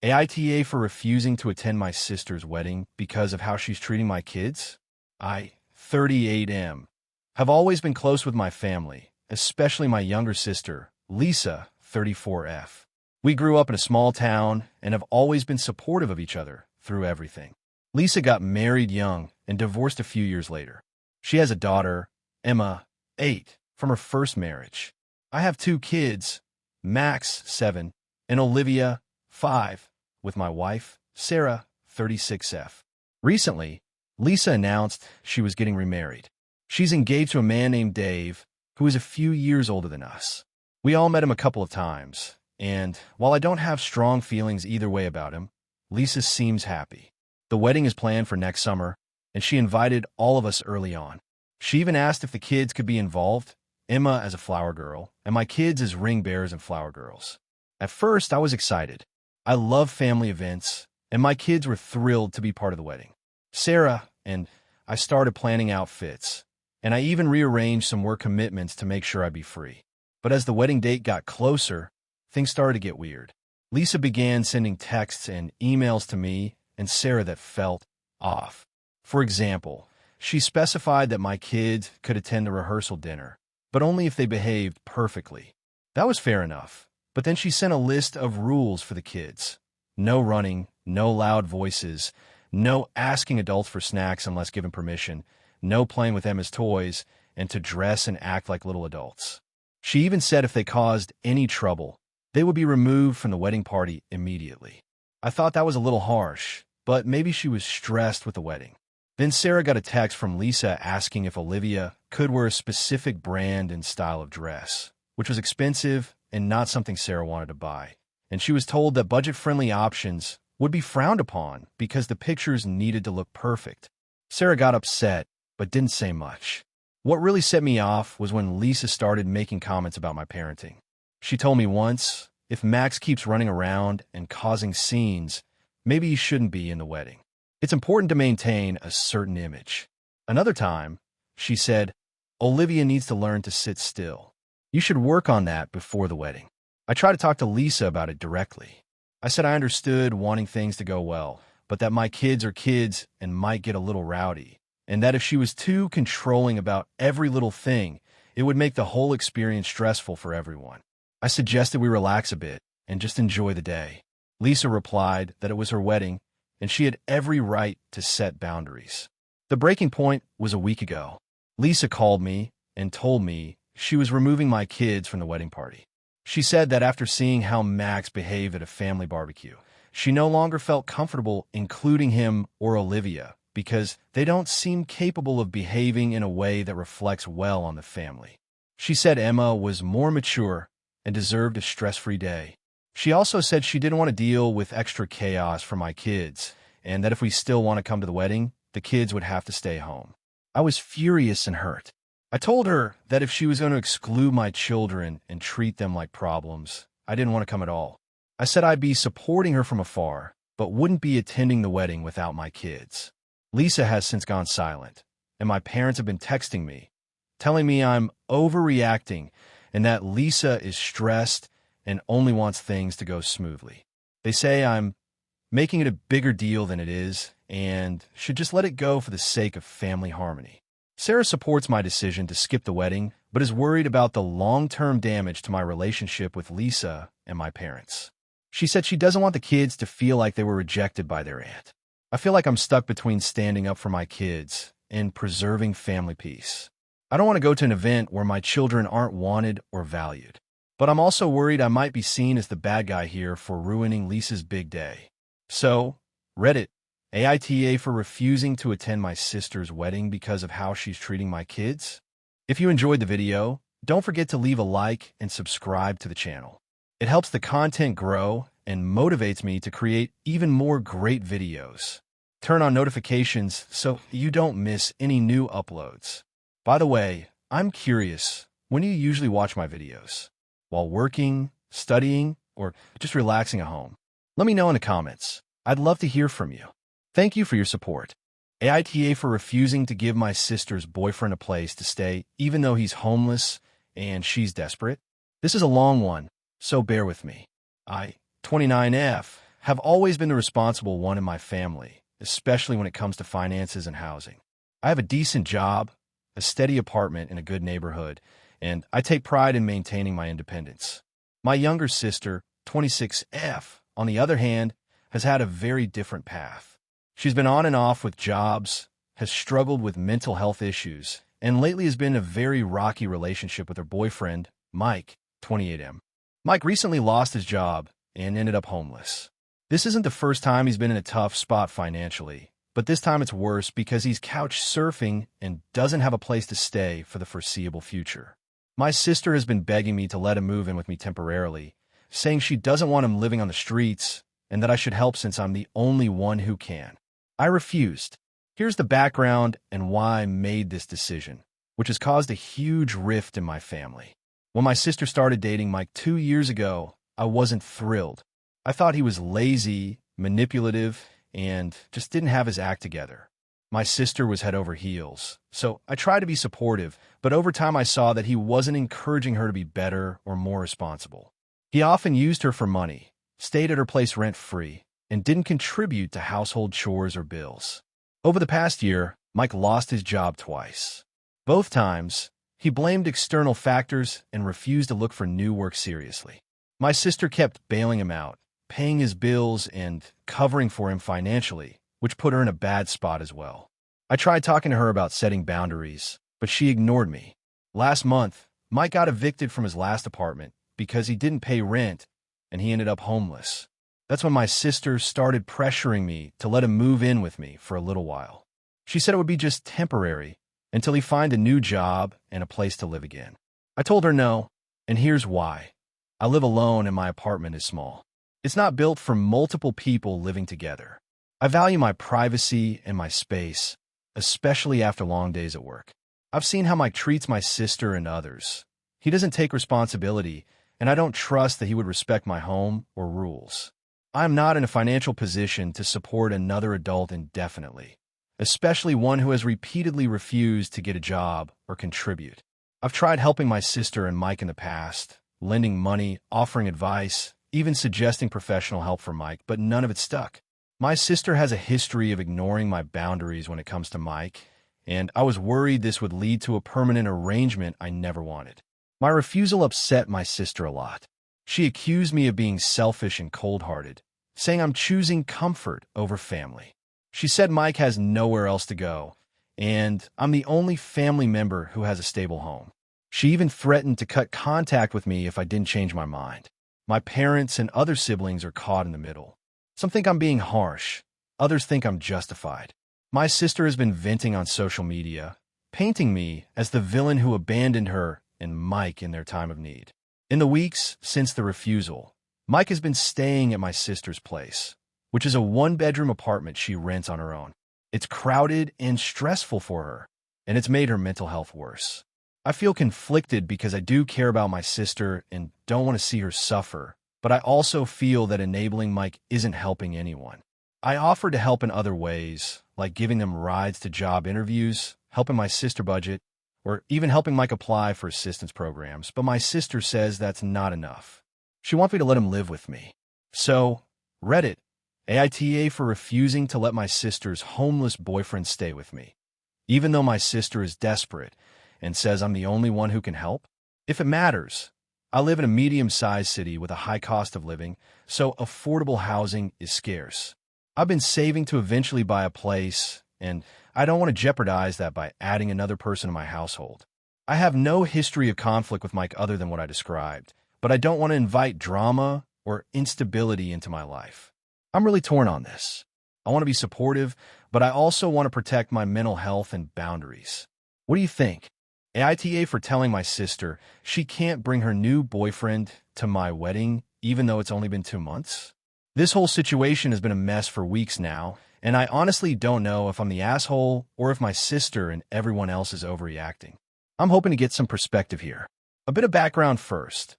AITA for refusing to attend my sister's wedding because of how she's treating my kids? I, 38M, have always been close with my family, especially my younger sister, Lisa, 34F. We grew up in a small town and have always been supportive of each other through everything. Lisa got married young and divorced a few years later. She has a daughter, Emma, 8, from her first marriage. I have 2 kids, Max, 7, and Olivia, 5, with my wife, Sarah, 36F. Recently, Lisa announced she was getting remarried. She's engaged to a man named Dave, who is a few years older than us. We all met him a couple of times, and while I don't have strong feelings either way about him, Lisa seems happy. The wedding is planned for next summer, and she invited all of us early on. She even asked if the kids could be involved, Emma as a flower girl, and my kids as ring bearers and flower girls. At first, I was excited. I love family events, and my kids were thrilled to be part of the wedding. Sarah and I started planning outfits, and I even rearranged some work commitments to make sure I'd be free. But as the wedding date got closer, things started to get weird. Lisa began sending texts and emails to me and Sarah that felt off. For example, she specified that my kids could attend the rehearsal dinner, but only if they behaved perfectly. That was fair enough. But then she sent a list of rules for the kids. No running, no loud voices, no asking adults for snacks unless given permission, no playing with Emma's toys, and to dress and act like little adults. She even said if they caused any trouble, they would be removed from the wedding party immediately. I thought that was a little harsh, but maybe she was stressed with the wedding. Then Sarah got a text from Lisa asking if Olivia could wear a specific brand and style of dress, which was expensive and not something Sarah wanted to buy. And she was told that budget-friendly options would be frowned upon because the pictures needed to look perfect. Sarah got upset, but didn't say much. What really set me off was when Lisa started making comments about my parenting. She told me once, if Max keeps running around and causing scenes, maybe he shouldn't be in the wedding. It's important to maintain a certain image. Another time, she said, Olivia needs to learn to sit still. You should work on that before the wedding. I tried to talk to Lisa about it directly. I said I understood wanting things to go well, but that my kids are kids and might get a little rowdy, and that if she was too controlling about every little thing, it would make the whole experience stressful for everyone. I suggested we relax a bit and just enjoy the day. Lisa replied that it was her wedding, and she had every right to set boundaries. The breaking point was a week ago. Lisa called me and told me she was removing my kids from the wedding party. She said that after seeing how Max behaved at a family barbecue, she no longer felt comfortable including him or Olivia because they don't seem capable of behaving in a way that reflects well on the family. She said Emma was more mature and deserved a stress-free day. She also said she didn't want to deal with extra chaos for my kids, and that if we still want to come to the wedding, the kids would have to stay home. I was furious and hurt. I told her that if she was going to exclude my children and treat them like problems, I didn't want to come at all. I said I'd be supporting her from afar, but wouldn't be attending the wedding without my kids. Lisa has since gone silent, and my parents have been texting me, telling me I'm overreacting and that Lisa is stressed and only wants things to go smoothly. They say I'm making it a bigger deal than it is and should just let it go for the sake of family harmony. Sarah supports my decision to skip the wedding, but is worried about the long-term damage to my relationship with Lisa and my parents. She said she doesn't want the kids to feel like they were rejected by their aunt. I feel like I'm stuck between standing up for my kids and preserving family peace. I don't want to go to an event where my children aren't wanted or valued, but I'm also worried I might be seen as the bad guy here for ruining Lisa's big day. So, Reddit, AITA for refusing to attend my sister's wedding because of how she's treating my kids? If you enjoyed the video, don't forget to leave a like and subscribe to the channel. It helps the content grow and motivates me to create even more great videos. Turn on notifications so you don't miss any new uploads. By the way, I'm curious, when do you usually watch my videos? While working, studying, or just relaxing at home? Let me know in the comments. I'd love to hear from you. Thank you for your support. AITA for refusing to give my sister's boyfriend a place to stay even though he's homeless and she's desperate. This is a long one, so bear with me. I, 29F, have always been the responsible one in my family, especially when it comes to finances and housing. I have a decent job, a steady apartment in a good neighborhood, and I take pride in maintaining my independence. My younger sister, 26F, on the other hand, has had a very different path. She's been on and off with jobs, has struggled with mental health issues, and lately has been in a very rocky relationship with her boyfriend, Mike, 28M. Mike recently lost his job and ended up homeless. This isn't the first time he's been in a tough spot financially, but this time it's worse because he's couch surfing and doesn't have a place to stay for the foreseeable future. My sister has been begging me to let him move in with me temporarily, saying she doesn't want him living on the streets and that I should help since I'm the only one who can. I refused. Here's the background and why I made this decision, which has caused a huge rift in my family. When my sister started dating Mike 2 years ago, I wasn't thrilled. I thought he was lazy, manipulative, and just didn't have his act together. My sister was head over heels, so I tried to be supportive, but over time I saw that he wasn't encouraging her to be better or more responsible. He often used her for money, stayed at her place rent-free, and didn't contribute to household chores or bills. Over the past year, Mike lost his job twice. Both times, he blamed external factors and refused to look for new work seriously. My sister kept bailing him out, paying his bills and covering for him financially, which put her in a bad spot as well. I tried talking to her about setting boundaries, but she ignored me. Last month, Mike got evicted from his last apartment because he didn't pay rent, and he ended up homeless. That's when my sister started pressuring me to let him move in with me for a little while. She said it would be just temporary until he find a new job and a place to live again. I told her no, and here's why. I live alone and my apartment is small. It's not built for multiple people living together. I value my privacy and my space, especially after long days at work. I've seen how Mike treats my sister and others. He doesn't take responsibility, and I don't trust that he would respect my home or rules. I am not in a financial position to support another adult indefinitely, especially one who has repeatedly refused to get a job or contribute. I've tried helping my sister and Mike in the past, lending money, offering advice, even suggesting professional help for Mike, but none of it stuck. My sister has a history of ignoring my boundaries when it comes to Mike, and I was worried this would lead to a permanent arrangement I never wanted. My refusal upset my sister a lot. She accused me of being selfish and cold-hearted, saying I'm choosing comfort over family. She said Mike has nowhere else to go, and I'm the only family member who has a stable home. She even threatened to cut contact with me if I didn't change my mind. My parents and other siblings are caught in the middle. Some think I'm being harsh. Others think I'm justified. My sister has been venting on social media, painting me as the villain who abandoned her and Mike in their time of need. In the weeks since the refusal, Mike has been staying at my sister's place, which is a one-bedroom apartment she rents on her own. It's crowded and stressful for her, and it's made her mental health worse. I feel conflicted because I do care about my sister and don't want to see her suffer, but I also feel that enabling Mike isn't helping anyone. I offered to help in other ways, like giving them rides to job interviews, helping my sister budget, or even helping Mike apply for assistance programs, but my sister says that's not enough. She wants me to let him live with me. So, Reddit, AITA for refusing to let my sister's homeless boyfriend stay with me, even though my sister is desperate and says I'm the only one who can help? If it matters, I live in a medium-sized city with a high cost of living, so affordable housing is scarce. I've been saving to eventually buy a place, and I don't want to jeopardize that by adding another person to my household. I have no history of conflict with Mike other than what I described, but I don't want to invite drama or instability into my life. I'm really torn on this. I want to be supportive, but I also want to protect my mental health and boundaries. What do you think? AITA for telling my sister she can't bring her new boyfriend to my wedding even though it's only been 2 months? This whole situation has been a mess for weeks now, and I honestly don't know if I'm the asshole or if my sister and everyone else is overreacting. I'm hoping to get some perspective here. A bit of background first.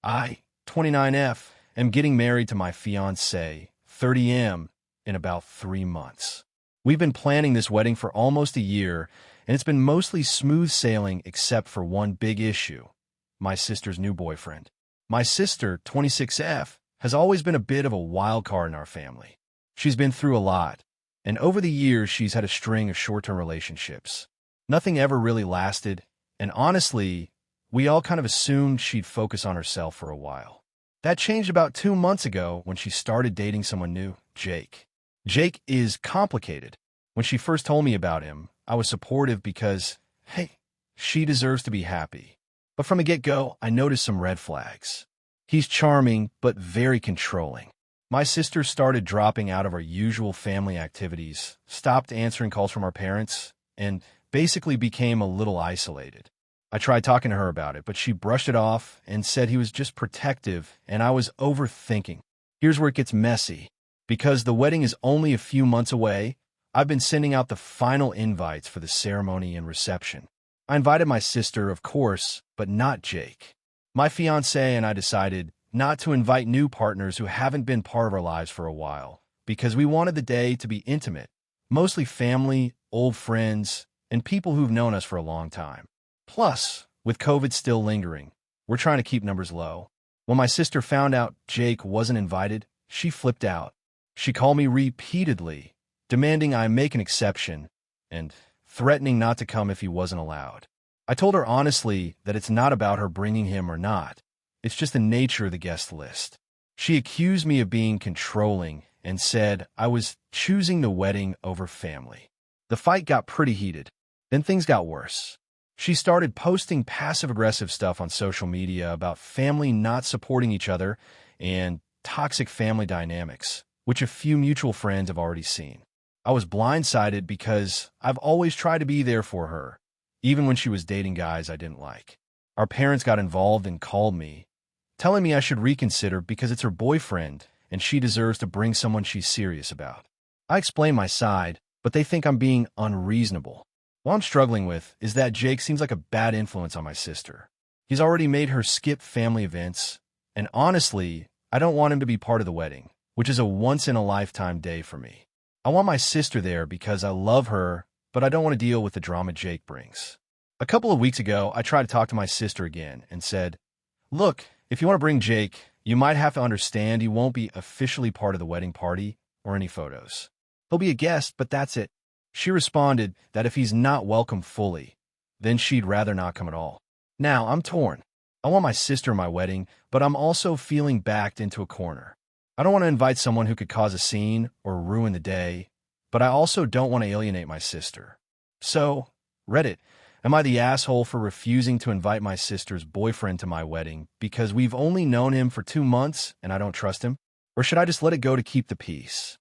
I, 29F, am getting married to my fiancée, 30M, in about 3 months. We've been planning this wedding for almost a year, and it's been mostly smooth sailing except for one big issue: my sister's new boyfriend. My sister, 26F, has always been a bit of a wild card in our family. She's been through a lot, and over the years she's had a string of short-term relationships. Nothing ever really lasted, and honestly, we all kind of assumed she'd focus on herself for a while. That changed about 2 months ago when she started dating someone new, Jake. Jake is complicated. When she first told me about him, I was supportive because, hey, she deserves to be happy. But from the get-go, I noticed some red flags. He's charming, but very controlling. My sister started dropping out of our usual family activities, stopped answering calls from our parents, and basically became a little isolated. I tried talking to her about it, but she brushed it off and said he was just protective and I was overthinking. Here's where it gets messy. Because the wedding is only a few months away, I've been sending out the final invites for the ceremony and reception. I invited my sister, of course, but not Jake. My fiancé and I decided not to invite new partners who haven't been part of our lives for a while, because we wanted the day to be intimate, mostly family, old friends, and people who've known us for a long time. Plus, with COVID still lingering, we're trying to keep numbers low. When my sister found out Jake wasn't invited, she flipped out. She called me repeatedly, demanding I make an exception, and threatening not to come if he wasn't allowed. I told her honestly that it's not about her bringing him or not. It's just the nature of the guest list. She accused me of being controlling and said I was choosing the wedding over family. The fight got pretty heated. Then things got worse. She started posting passive-aggressive stuff on social media about family not supporting each other and toxic family dynamics, which a few mutual friends have already seen. I was blindsided because I've always tried to be there for her, even when she was dating guys I didn't like. Our parents got involved and called me, telling me I should reconsider because it's her boyfriend and she deserves to bring someone she's serious about. I explained my side, but they think I'm being unreasonable. What I'm struggling with is that Jake seems like a bad influence on my sister. He's already made her skip family events, and honestly, I don't want him to be part of the wedding, which is a once-in-a-lifetime day for me. I want my sister there because I love her, but I don't want to deal with the drama Jake brings. A couple of weeks ago, I tried to talk to my sister again and said, look, if you want to bring Jake, you might have to understand he won't be officially part of the wedding party or any photos. He'll be a guest, but that's it. She responded that if he's not welcome fully, then she'd rather not come at all. Now, I'm torn. I want my sister in my wedding, but I'm also feeling backed into a corner. I don't want to invite someone who could cause a scene or ruin the day, but I also don't want to alienate my sister. So, Reddit, am I the asshole for refusing to invite my sister's boyfriend to my wedding because we've only known him for 2 months and I don't trust him? Or should I just let it go to keep the peace?